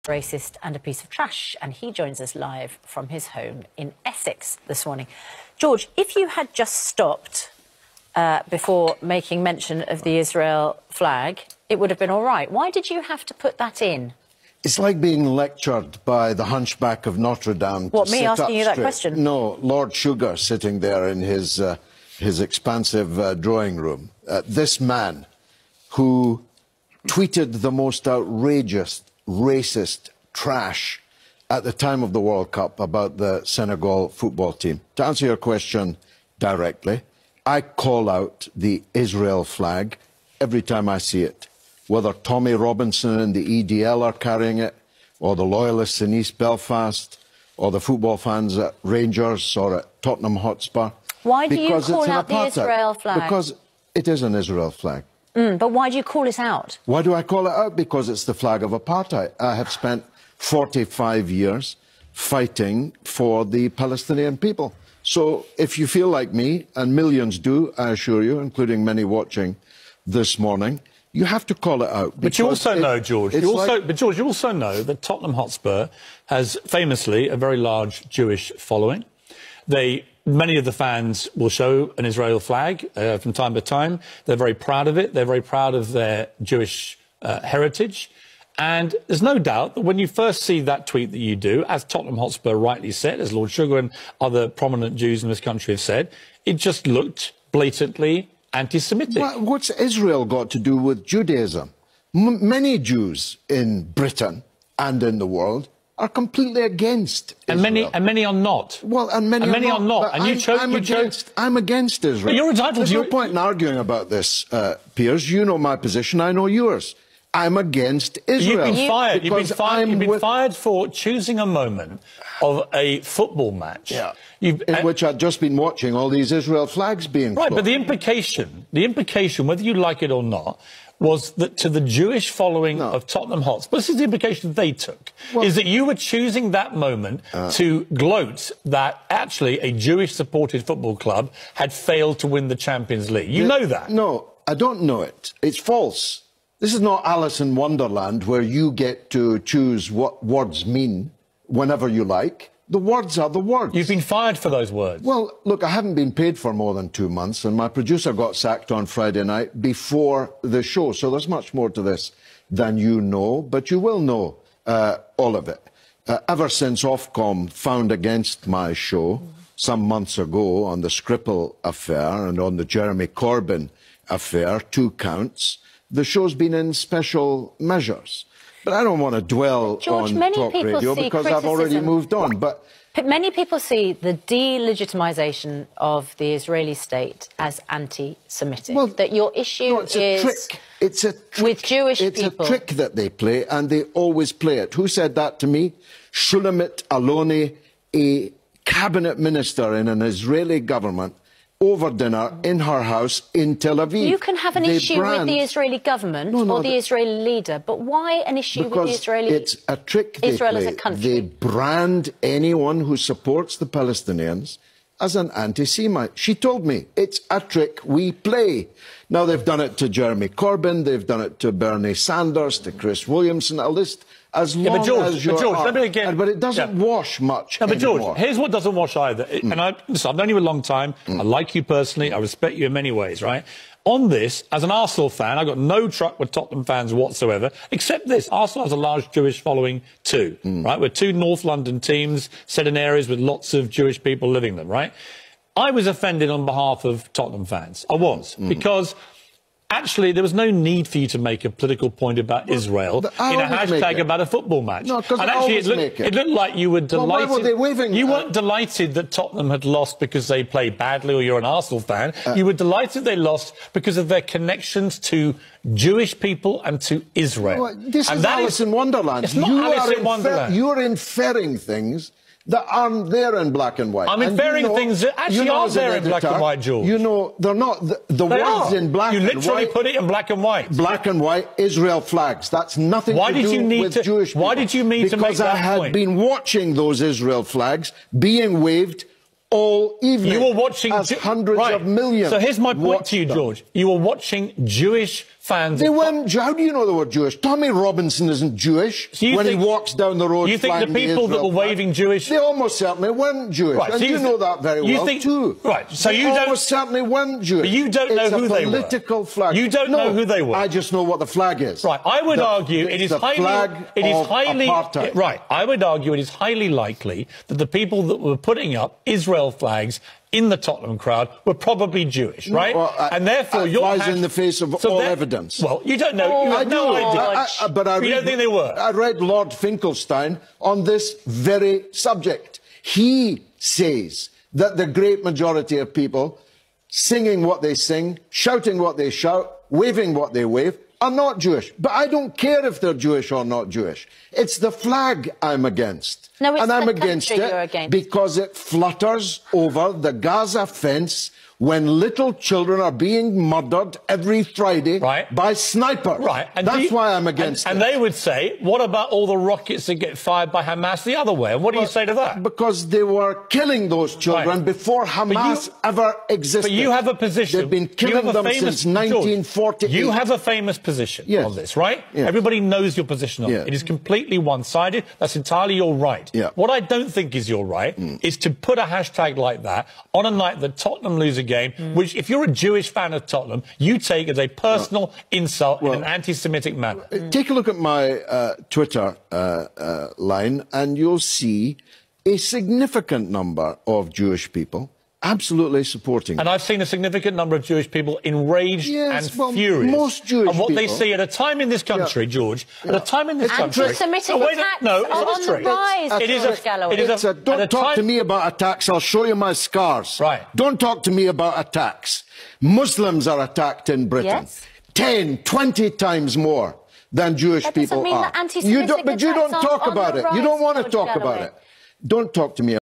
racist and a piece of trash, and he joins us live from his home in Essex this morning. George, if you had just stopped before making mention of the Israel flag, it would have been all right. Why did you have to put that in? It's like being lectured by the hunchback of Notre Dame. What, me asking you that question? No, Lord Sugar sitting there in his expansive drawing room. This man who tweeted the most outrageous, racist trash at the time of the World Cup about the Senegal football team. To answer your question directly, I call out the Israel flag every time I see it. Whether Tommy Robinson and the EDL are carrying it, or the loyalists in East Belfast, or the football fans at Rangers or at Tottenham Hotspur. Why do you call out the Israel flag? Because it is an Israel flag. But why do you call it out? Why do I call it out? Because it's the flag of apartheid. I have spent 45 years fighting for the Palestinian people. So if you feel like me, and millions do, I assure you, including many watching this morning, you have to call it out. But you also know, George, you also know that Tottenham Hotspur has famously a very large Jewish following. Many of the fans will show an Israel flag from time to time. They're very proud of it. They're very proud of their Jewish heritage. And there's no doubt that when you first see that tweet that you do, as Tottenham Hotspur rightly said, as Lord Sugar and other prominent Jews in this country have said, it just looked blatantly anti-Semitic. What's Israel got to do with Judaism? Many Jews in Britain and in the world are completely against Israel. And many are not. Well, and many are not. And I'm against Israel. But you're entitled There's no point in arguing about this, Piers. You know my position. I know yours. I'm against Israel. You've been fired. You've been fired for choosing a moment of a football match. Yeah. In which I'd just been watching all these Israel flags being flown. Right, but the implication, whether you like it or not, was that to the Jewish following of Tottenham Hotspur, this is the implication they took, is that you were choosing that moment to gloat that actually a Jewish-supported football club had failed to win the Champions League. You know that? No, I don't know it. It's false. This is not Alice in Wonderland where you get to choose what words mean whenever you like. The words are the words. You've been fired for those words. Well, look, I haven't been paid for more than 2 months, and my producer got sacked on Friday night before the show, so there's much more to this than you know, but you will know all of it. Ever since Ofcom found against my show some months ago on the Skripal affair and on the Jeremy Corbyn affair, 2 counts, the show's been in special measures. But I don't want to dwell on talk radio because I've already moved on. But many people see the delegitimization of the Israeli state as anti-Semitic. Well, that your issue is it's a trick with Jewish people. It's a trick that they play, and they always play it. Who said that to me? Shulamit Aloni, a cabinet minister in an Israeli government, over dinner in her house in Tel Aviv. You can have an issue with the Israeli government or the Israeli leader, but why an issue with the Israeli... It's a trick they Israel play. As a country. They brand anyone who supports the Palestinians as an anti-Semite. She told me, it's a trick we play. Now, they've done it to Jeremy Corbyn, they've done it to Bernie Sanders, to Chris Williamson, a list as long as you're... Let me again... But it doesn't wash much anymore. George, here's what doesn't wash either. And listen, I've known you a long time. I like you personally. I respect you in many ways, right? On this, as an Arsenal fan, I've got no truck with Tottenham fans whatsoever, except this. Arsenal has a large Jewish following too, right? We're 2 North London teams set in areas with lots of Jewish people living them, right? I was offended on behalf of Tottenham fans. I was, because... Actually, there was no need for you to make a political point about Israel in a hashtag about a football match. No, because it looked like you were delighted. Well, why were they waving? You weren't delighted that Tottenham had lost because they played badly or you're an Arsenal fan. You were delighted they lost because of their connections to Jewish people and to Israel. Well, this is Alice in Wonderland. It's not Alice in Wonderland. You're inferring things that aren't there in black and white. I'm inferring things that actually are there in black and white, George. You know, they're not. The words in black and white. You literally put it in black and white. Black and white Israel flags. That's nothing to do with Jewish people. Why did you need to make that point? Because I had been watching those Israel flags being waved all evening. You were watching hundreds of millions. So here's my point to you, George. You were watching Jewish fans... They weren't... How do you know they were Jewish? Tommy Robinson isn't Jewish when he walks down the road. You think the people that were waving Jewish... They almost certainly weren't Jewish. Right, and so you know that very well, too. Right, so they almost certainly weren't Jewish. But you don't know who they were. It's a political flag. You don't know who they were. I just know what the flag is. Right, I would argue it is highly... apartheid. Right, I would argue it is highly likely that the people that were putting up Israel flags in the Tottenham crowd were probably Jewish, right? Well, and therefore, it flies in the face of all evidence. Well, you don't know. You have no idea. But you don't think they were. I read Lord Finkelstein on this very subject. He says that the great majority of people singing what they sing, shouting what they shout, waving what they wave, are not Jewish. But I don't care if they're Jewish or not Jewish. It's the flag I'm against. No, it's and I'm the against country it you're against. because it flutters over the Gaza fence when little children are being murdered every Friday by snipers. Right. And that's why I'm against it. And they would say, what about all the rockets that get fired by Hamas the other way? And what do you say to that? Because they were killing those children before Hamas ever existed. But you have a position. They've been killing them since 1948. You have a famous position on this, right? Yes. Everybody knows your position on it. It is completely one-sided. That's entirely your right. Yeah. What I don't think is your right is to put a hashtag like that on a night that Tottenham lose a game, which, if you're a Jewish fan of Tottenham, you take as a personal insult in an anti-Semitic manner. Take a look at my Twitter line, and you'll see a significant number of Jewish people absolutely supporting it. And I've seen a significant number of Jewish people enraged and furious. Most Jewish and what people, they see at a time in this country, George, at a time in this country... Anti-Semitic attacks on the rise, George Galloway. Don't talk to me about attacks, I'll show you my scars. Right. Don't talk to me about attacks. Muslims are attacked in Britain. 10, 20 times more than Jewish people are. That doesn't mean that anti-Semitic But you don't attacks talk about it. You don't want to talk about it. Don't talk to me